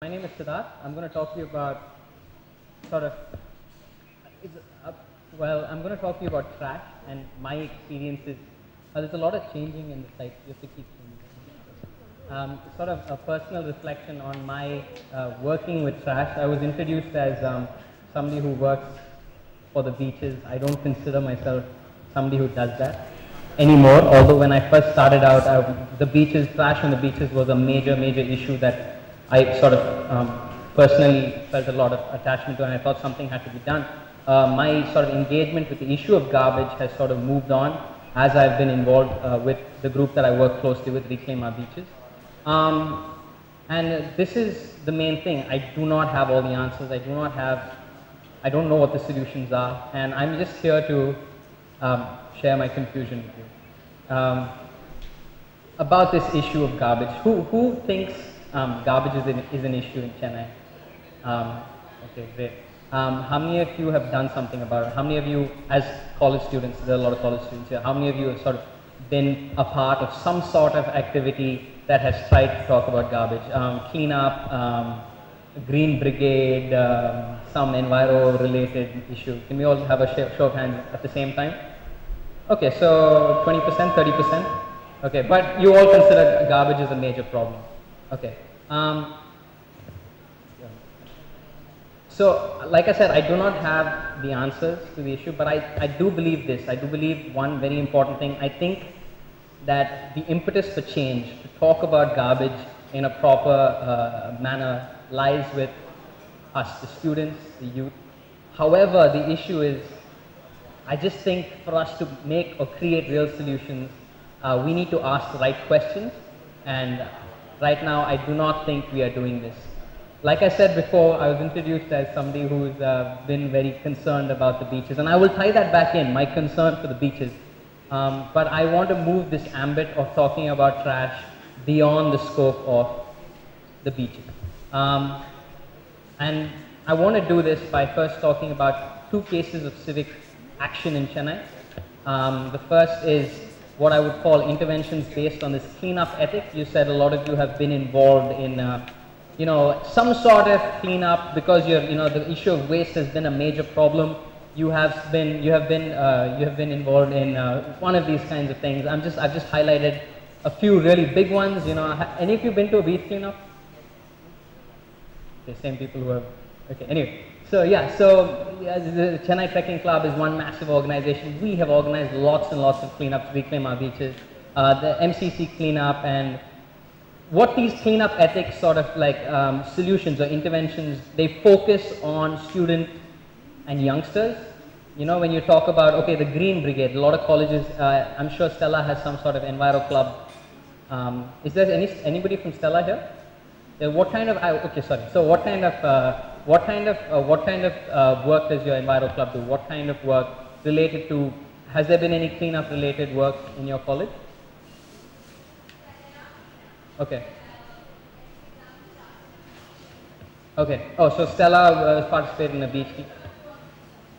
My name is Siddharth. I'm going to talk to you about sort of, I'm going to talk to you about trash and my experiences. There's a lot of changing in the site. You have to keep changing. Sort of a personal reflection on my working with trash. I was introduced as somebody who works for the beaches. I don't consider myself somebody who does that anymore. Although when I first started out, the beaches, trash on the beaches was a major issue that I sort of personally felt a lot of attachment to, and I thought something had to be done. My sort of engagement with the issue of garbage has sort of moved on as I've been involved with the group that I work closely with, Reclaim Our Beaches. And this is the main thing. I do not have all the answers. I don't know what the solutions are, and I'm just here to share my confusion with you. About this issue of garbage, who thinks garbage is an issue in Chennai? Okay, great. How many of you have done something about it? How many of you, as college students, there are a lot of college students here, how many of you have sort of been a part of some sort of activity that has tried to talk about garbage? Cleanup, Green Brigade, some enviro-related issue. Can we all have a show of hands at the same time? Okay, so 20%, 30%? Okay, but you all consider garbage is a major problem. Okay. So, like I said, I do not have the answers to the issue, but I do believe this. I do believe one very important thing. I think that the impetus for change, to talk about garbage in a proper manner, lies with us, the students, the youth. However, the issue is, I just think for us to make or create real solutions, we need to ask the right questions, and right now I do not think we are doing this. Like I said before, I was introduced as somebody who's been very concerned about the beaches, and I will tie that back in, my concern for the beaches. But I want to move this ambit of talking about trash beyond the scope of the beaches. And I want to do this by first talking about two cases of civic action in Chennai. The first is what I would call interventions based on this cleanup ethic. You said a lot of you have been involved in some sort of cleanup because the issue of waste has been a major problem. You have been involved in one of these kinds of things. I've just highlighted a few really big ones. Any of you been to a beach cleanup? The same people who have. Okay. Anyway, so yeah, the Chennai Trekking Club is one massive organization. We have organized lots and lots of cleanups, Reclaim Our Beaches, the MCC cleanup, and what these cleanup ethics sort of like solutions or interventions, they focus on student and youngsters. When you talk about, okay, the Green Brigade, a lot of colleges, I'm sure Stella has some sort of enviro club. Is there anybody from Stella here? What kind of, okay, sorry. So what kind of work does your enviro club do? What kind of work related to, has there been any cleanup related work in your college? Okay. Okay. Oh, so Stella participated in a beach cleanup.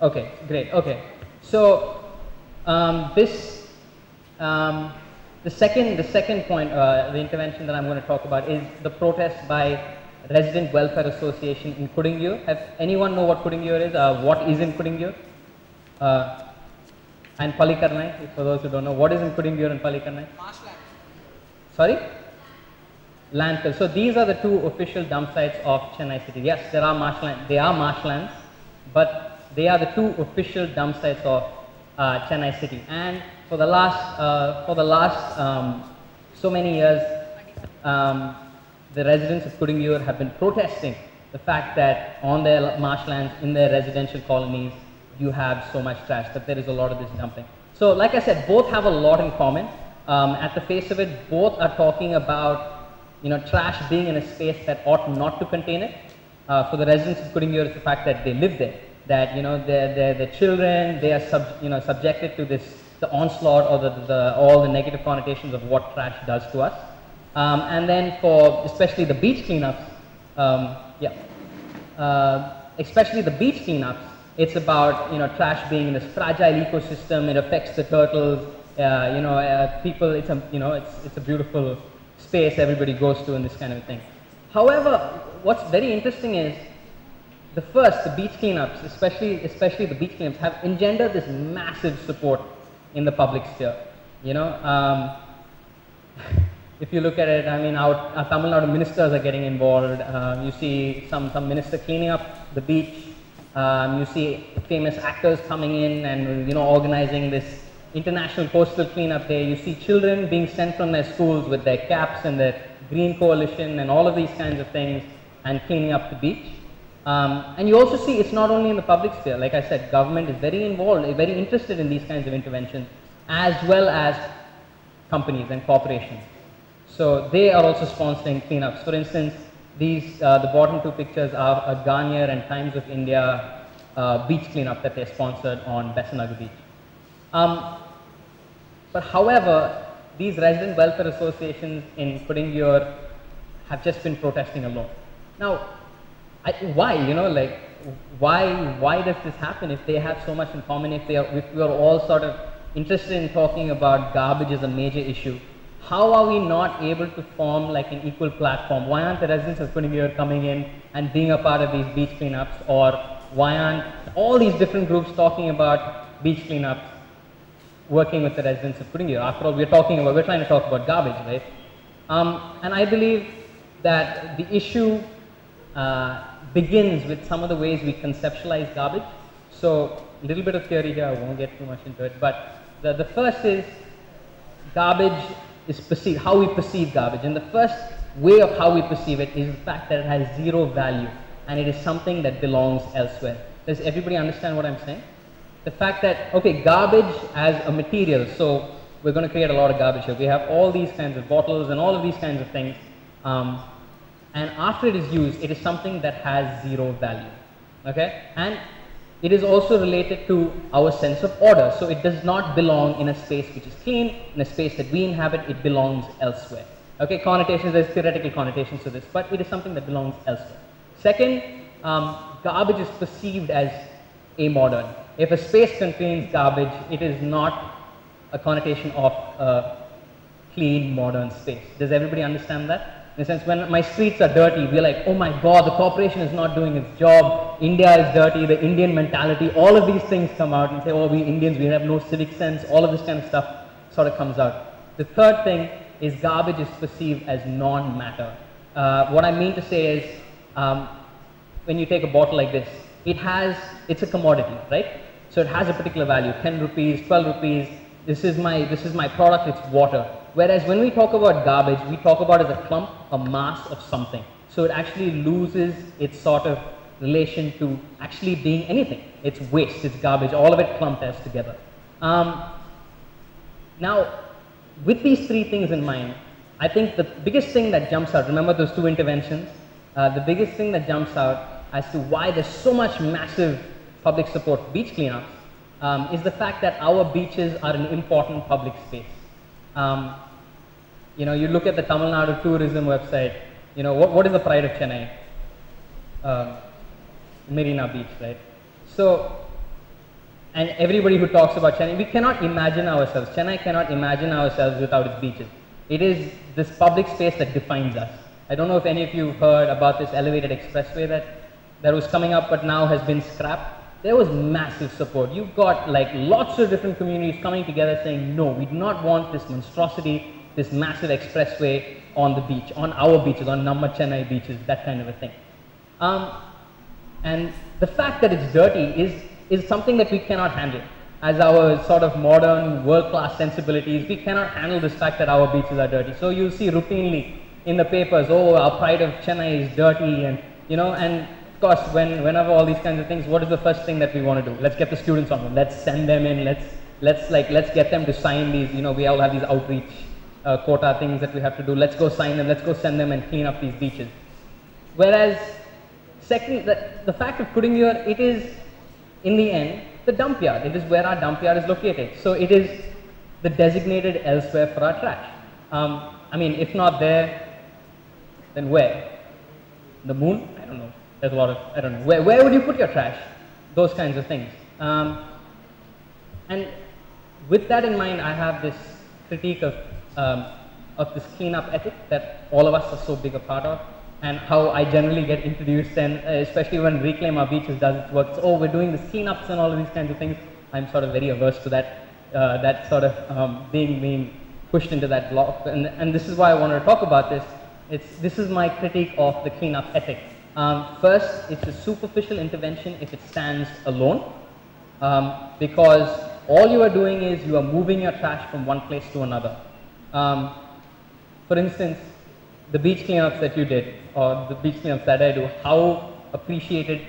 Okay, great. Okay. So the second point, the intervention that I'm going to talk about is the protest by Resident Welfare Association in Kudingur. Anyone know what Kudingur is? What is in Kudingur? And Palikarnai, for those who don't know, what is in Kudingur and Palikarnai? Marshland. Sorry? Landfill. So these are the two official dump sites of Chennai city. Yes, there are marshlands. They are marshlands, but they are the two official dump sites of Chennai city. And for the last so many years, the residents of Kudingur have been protesting the fact that on their marshlands, in their residential colonies, you have so much trash, that there is a lot of this dumping. So like I said, both have a lot in common. At the face of it, both are talking about trash being in a space that ought not to contain it. For the residents of Kudingur, it's the fact that they live there, that their children, they are subjected to the onslaught or all the negative connotations of what trash does to us. And then for especially the beach cleanups, especially the beach cleanups, it's about trash being in this fragile ecosystem. It affects the turtles. People. It's a beautiful space everybody goes to and this kind of thing. However, what's very interesting is the beach cleanups, especially the beach cleanups, have engendered this massive support in the public sphere. You know, if you look at it, I mean, our Tamil Nadu ministers are getting involved. You see some minister cleaning up the beach. You see famous actors coming in and, you know, organizing this international coastal cleanup day. You see children being sent from their schools with their caps and their green coalition and all of these kinds of things and cleaning up the beach. And you also see it's not only in the public sphere. Like I said, government is very involved, very interested in these kinds of interventions, as well as companies and corporations. So they are also sponsoring cleanups. For instance, these the bottom two pictures are a Garnier and Times of India beach cleanup that they sponsored on Besanagar Beach. But however, these resident welfare associations in Kodingallur have just been protesting alone. Now, why? You know, like, why does this happen if they have so much in common? If we are all sort of interested in talking about garbage as a major issue, how are we not able to form like an equal platform? Why aren't the residents of Kodingallur coming in and being a part of these beach cleanups? Or why aren't all these different groups talking about beach cleanups, working with the residents of Kodingallur? After all, we're trying to talk about garbage, right? And I believe that the issue begins with some of the ways we conceptualize garbage. So a little bit of theory here, I won't get too much into it, but the first is garbage is perceived, how we perceive garbage. And the first way of how we perceive it is the fact that it has zero value and it is something that belongs elsewhere. Does everybody understand what I'm saying? The fact that, okay, garbage as a material, so we're going to create a lot of garbage here. We have all these kinds of bottles and all of these kinds of things. And after it is used, it is something that has zero value, okay? And it is also related to our sense of order. So it does not belong in a space which is clean, in a space that we inhabit, it belongs elsewhere. Okay, connotations, there's theoretical connotations to this, but it is something that belongs elsewhere. Second, garbage is perceived as amodern. If a space contains garbage, it is not a connotation of a clean, modern space. Does everybody understand that? In the sense, when my streets are dirty, we're like, oh my God, the corporation is not doing its job, India is dirty, the Indian mentality, all of these things come out and say, oh, we Indians, we have no civic sense, all of this kind of stuff sort of comes out. The third thing is garbage is perceived as non-matter. What I mean to say is, when you take a bottle like this, it's a commodity, right? So it has a particular value, 10 rupees, 12 rupees, this is my product, it's water. Whereas when we talk about garbage, we talk about it as a clump, a mass of something. So it actually loses its sort of relation to actually being anything. It's waste, it's garbage, all of it clumped as together. Now, with these three things in mind, I think the biggest thing that jumps out, remember those two interventions? The biggest thing that jumps out as to why there's so much massive public support for beach cleanups is the fact that our beaches are an important public space. You know, you look at the Tamil Nadu tourism website, you know, what is the pride of Chennai? Marina Beach, right? So, and everybody who talks about Chennai, we cannot imagine ourselves, Chennai cannot imagine ourselves without its beaches. It is this public space that defines us. I don't know if any of you heard about this elevated expressway that was coming up but now has been scrapped. There was massive support. You've got like lots of different communities coming together saying, no, we do not want this monstrosity, this massive expressway on the beach, on our beaches, on Namma Chennai beaches, that kind of a thing. And the fact that it's dirty is something that we cannot handle. As our sort of modern world-class sensibilities, we cannot handle this fact that our beaches are dirty. So you'll see routinely in the papers, oh, our pride of Chennai is dirty, and you know, and of course, whenever all these kinds of things, what is the first thing that we want to do? Let's get the students on them. Let's send them in. Let's get them to sign these. You know, we all have these outreach quota things that we have to do. Let's go sign them. Let's go send them and clean up these beaches. Whereas, second, the fact of Kodingallur, it is in the end the dump yard. It is where our dump yard is located. So it is the designated elsewhere for our trash. I mean, if not there, then where? The moon? I don't know. There's a lot of, I don't know. Where would you put your trash? Those kinds of things. And with that in mind, I have this critique of this cleanup ethic that all of us are so big a part of. and how I generally get introduced, and especially when Reclaim Our Beaches does its work, oh, we're doing this cleanups and all of these kinds of things. I'm sort of very averse to that, that sort of being pushed into that block, and this is why I wanted to talk about this. This is my critique of the cleanup ethic. First, it's a superficial intervention if it stands alone, because all you are doing is you are moving your trash from one place to another. For instance, the beach cleanups that you did, or the beach cleanups that I do, how appreciated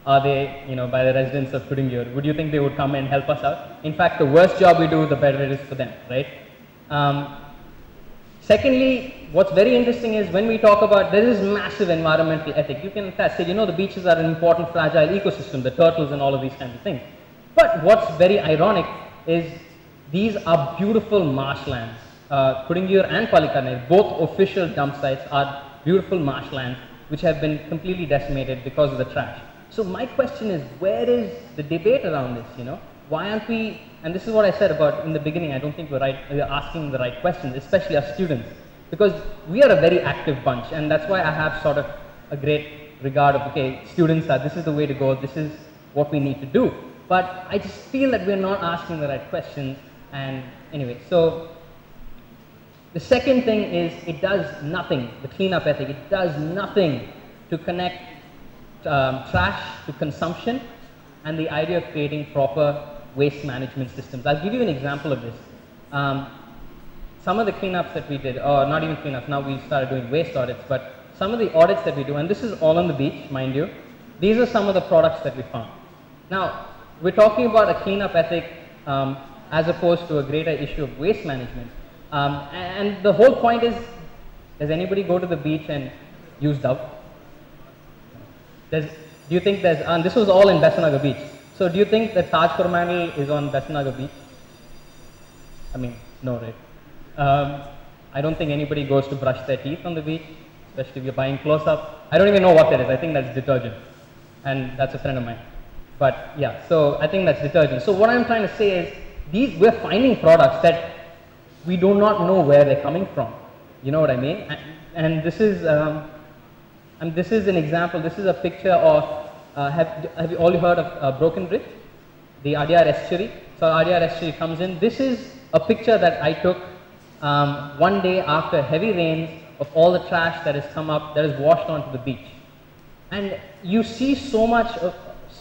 are they, by the residents of Kudingur? Would you think they would come and help us out? In fact, the worse job we do, the better it is for them, right? Secondly, what's very interesting is when we talk about, there is massive environmental ethic. You can say, the beaches are an important fragile ecosystem, the turtles and all of these kinds of things. But what's very ironic is these are beautiful marshlands. Kudingur and Palikanai, both official dump sites, are beautiful marshlands which have been completely decimated because of the trash. So my question is, where is the debate around this, Why aren't we, and this is what I said about in the beginning, I don't think we're asking the right questions, especially our students, because we are a very active bunch, and that's why I have sort of a great regard of, okay, students are, this is the way to go, this is what we need to do. But I just feel that we're not asking the right questions, and anyway, so the second thing is it does nothing, the cleanup ethic, it does nothing to connect trash to consumption and the idea of creating proper waste management systems. I'll give you an example of this. Some of the cleanups that we did, or not even cleanups, now we started doing waste audits, but some of the audits that we do, and this is all on the beach, mind you, these are some of the products that we found. Now, we're talking about a cleanup ethic as opposed to a greater issue of waste management. And the whole point is, does anybody go to the beach and use Dove? Do you think there's, and this was all in Besanagar Beach, so do you think that Taj Coromandel is on Besanagar Beach? I mean, no, right? I don't think anybody goes to brush their teeth on the beach, especially if you're buying close-up. I don't even know what that is. I think that's detergent, and that's a friend of mine. But yeah, so I think that's detergent. So what I'm trying to say is, we're finding products that we do not know where they're coming from. You know what I mean? And this is an example. This is a picture of, have you all heard of Broken Bridge? The Adyar estuary. So Adyar estuary comes in. This is a picture that I took one day after heavy rains of all the trash that has come up, that is washed onto the beach. And you see so much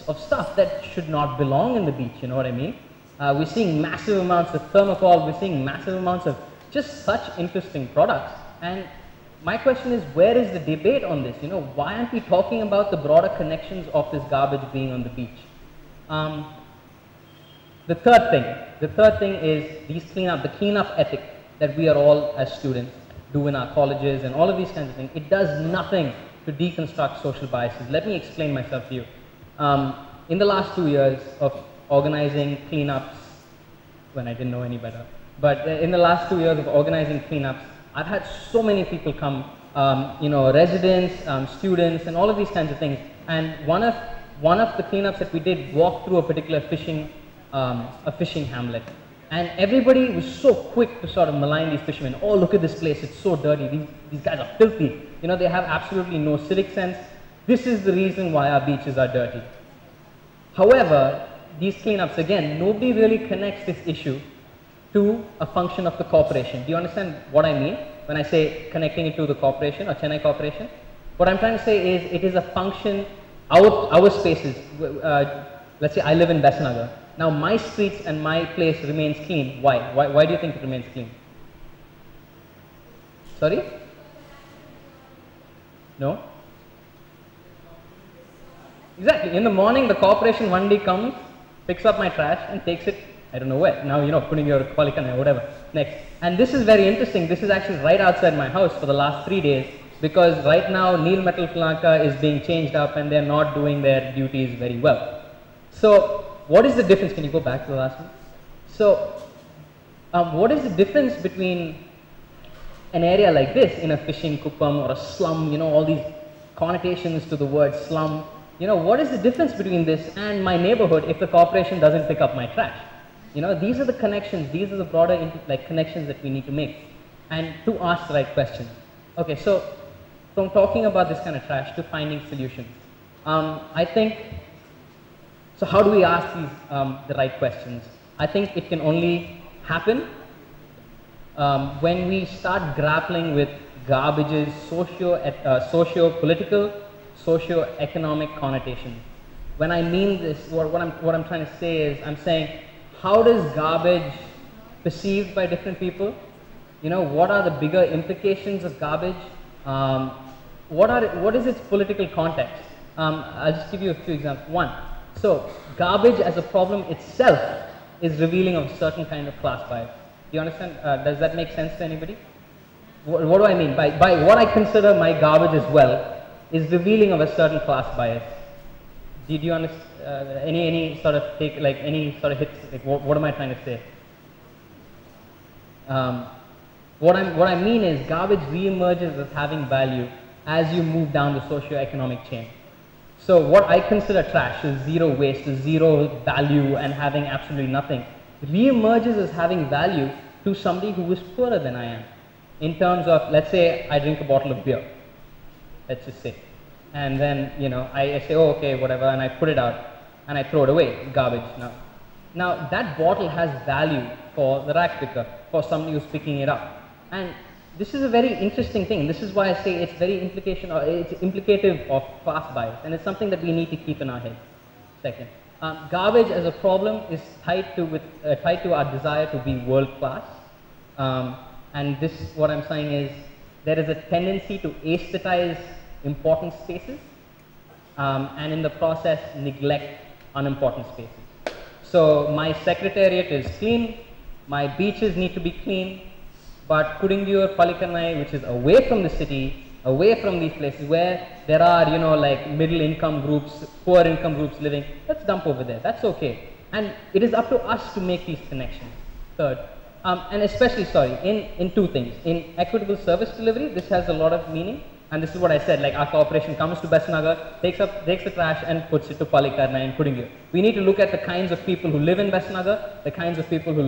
of stuff that should not belong in the beach, you know what I mean? We're seeing massive amounts of thermocol, we're seeing massive amounts of just such interesting products. And my question is, where is the debate on this? Why aren't we talking about the broader connections of this garbage being on the beach? The third thing is the cleanup ethic that we are all as students do in our colleges and all of these kinds of things. It does nothing to deconstruct social biases. Let me explain myself to you. In the last 2 years of organizing cleanups, when I didn't know any better, but in the last 2 years of organizing cleanups, I've had so many people come, residents, students, and all of these kinds of things. And one of the cleanups that we did walked through a particular fishing hamlet, and everybody was so quick to sort of malign these fishermen. Oh, look at this place; it's so dirty. These guys are filthy. They have absolutely no civic sense. This is the reason why our beaches are dirty. However, these cleanups, again, nobody really connects this issue to a function of the corporation. Do you understand what I mean when I say connecting it to the corporation or Chennai Corporation? What I'm trying to say is it is a function, our spaces. Let's say I live in Besanagar. Now my streets and my place remains clean. Why? Why do you think it remains clean? Sorry? No? Exactly. In the morning, the corporation one day comes, picks up my trash and takes it, I don't know where. Now, putting your Palikan or whatever. Next. And this is very interesting. This is actually right outside my house for the last 3 days, because right now, Neel Metal Planka is being changed up and they're not doing their duties very well. So, what is the difference? Can you go back to the last one? So, what is the difference between an area like this in a fishing kuppam or a slum, all these connotations to the word slum? What is the difference between this and my neighborhood if the corporation doesn't pick up my trash? These are the connections, these are the broader connections that we need to make, and to ask the right questions. Okay, so from talking about this kind of trash to finding solutions. I think, so how do we ask these, the right questions? I think it can only happen when we start grappling with garbage's socio-political, socio-economic connotations. When I mean this, what I'm trying to say is, I'm saying, how does garbage perceived by different people? You know, what are the bigger implications of garbage? What is its political context? I'll just give you a few examples. One, so garbage as a problem itself is revealing of a certain kind of class bias. Do you understand? Does that make sense to anybody? What do I mean? By what I consider my garbage as well is revealing of a certain class bias. Did you understand? Any sort of take, like any sort of hits? Like what am I trying to say? What I mean is garbage reemerges as having value as you move down the socio-economic chain. So what I consider trash is zero waste, is zero value and having absolutely nothing, reemerges as having value to somebody who is poorer than I am. In terms of, let's say I drink a bottle of beer, let's just say, and then, you know, I say, oh, okay, whatever, and I put it out and I throw it away, garbage now. Now that bottle has value for the rack picker, for somebody who's picking it up. And this is a very interesting thing. This is why I say it's very it's implicative of class bias, and it's something that we need to keep in our heads. Second, garbage as a problem is tied to our desire to be world class. And this, what I'm saying is, there is a tendency to aesthetize important spaces, and in the process neglect unimportant spaces. So my secretariat is clean, my beaches need to be clean, but Kudingur, Palikanai, which is away from the city, away from these places where there are, you know, like middle income groups, poor income groups living, let's dump over there, that's okay. And it is up to us to make these connections. Third, and especially, in two things. In equitable service delivery, this has a lot of meaning, and this is what I said, like our corporation comes to Besnagar, takes the trash and puts it to Palikarna and Kudingur. We need to look at the kinds of people who live in Besnagar, the kinds of people who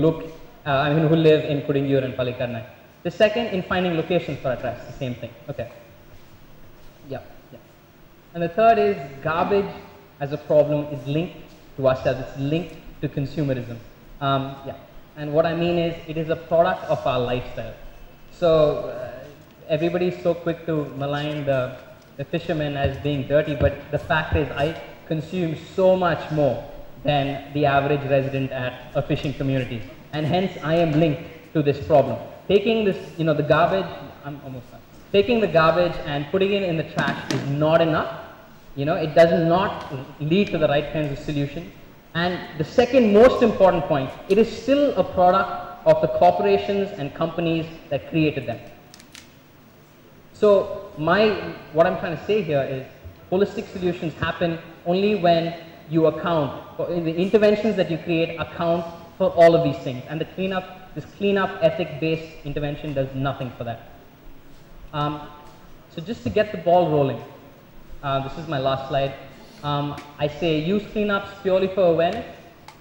who live in Kudingur and Palikarna. The second, in finding locations for our trash, the same thing. Okay. Yeah. And the third is garbage as a problem is linked to ourselves. It's linked to consumerism. And what I mean is, it is a product of our lifestyle. So everybody's so quick to malign the fishermen as being dirty, but the fact is, I consume so much more than the average resident at a fishing community. And hence, I am linked to this problem. Taking this, you know, the garbage, I'm almost done. Taking the garbage and putting it in the trash is not enough. You know, it does not lead to the right kinds of solutions. And the second most important point, it is still a product of the corporations and companies that created them. So what I'm trying to say here is, holistic solutions happen only when you account, the interventions that you create account for all of these things. And this cleanup ethic-based intervention does nothing for that. So just to get the ball rolling, this is my last slide. I say use cleanups purely for awareness,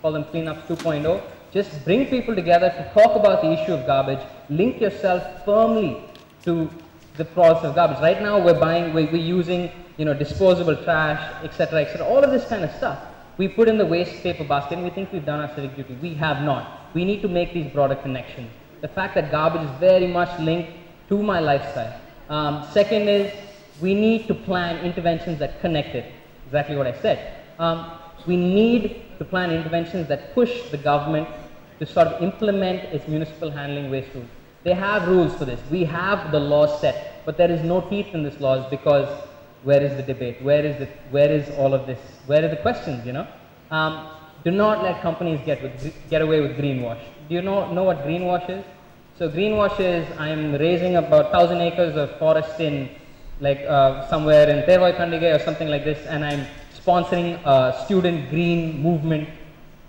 call them cleanups 2.0. Just bring people together to talk about the issue of garbage, link yourself firmly to the process of garbage. Right now we're using, you know, disposable trash, etc., all of this kind of stuff. We put in the waste paper basket and we think we've done our civic duty. We have not. We need to make these broader connections. The fact that garbage is very much linked to my lifestyle. Second is, we need to plan interventions that connect it. Exactly what I said. We need to plan interventions that push the government to sort of implement its municipal handling waste rules. They have rules for this. We have the laws set, but there is no teeth in these laws because where is the debate? Where is all of this? Where are the questions, you know? Do not let companies get away with greenwash. Do you know what greenwash is? So greenwash is, I'm raising about 1,000 acres of forest in like somewhere in Tervai Kandige or something like this, and I'm sponsoring a student green movement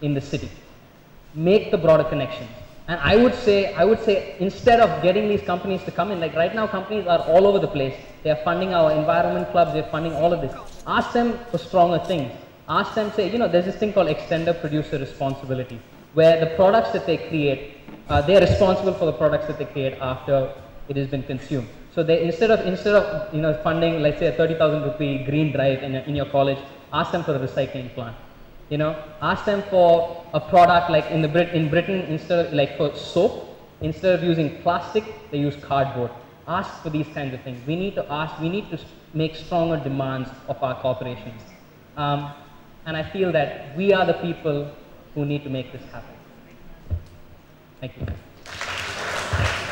in the city. Make the broader connections. And I would say instead of getting these companies to come in, like right now companies are all over the place. They are funding our environment clubs, they're funding all of this. Ask them for stronger things. Ask them, say, you know, there's this thing called extender producer responsibility, where the products that they create, they're responsible for the products that they create after it has been consumed. So they, instead of you know, funding, let's say a 30,000 rupee green drive in your college, ask them for a recycling plant. You know, ask them for a product like in Britain, instead of, like for soap, instead of using plastic, they use cardboard. Ask for these kinds of things. We need to ask, we need to make stronger demands of our corporations. And I feel that we are the people who need to make this happen. Thank you.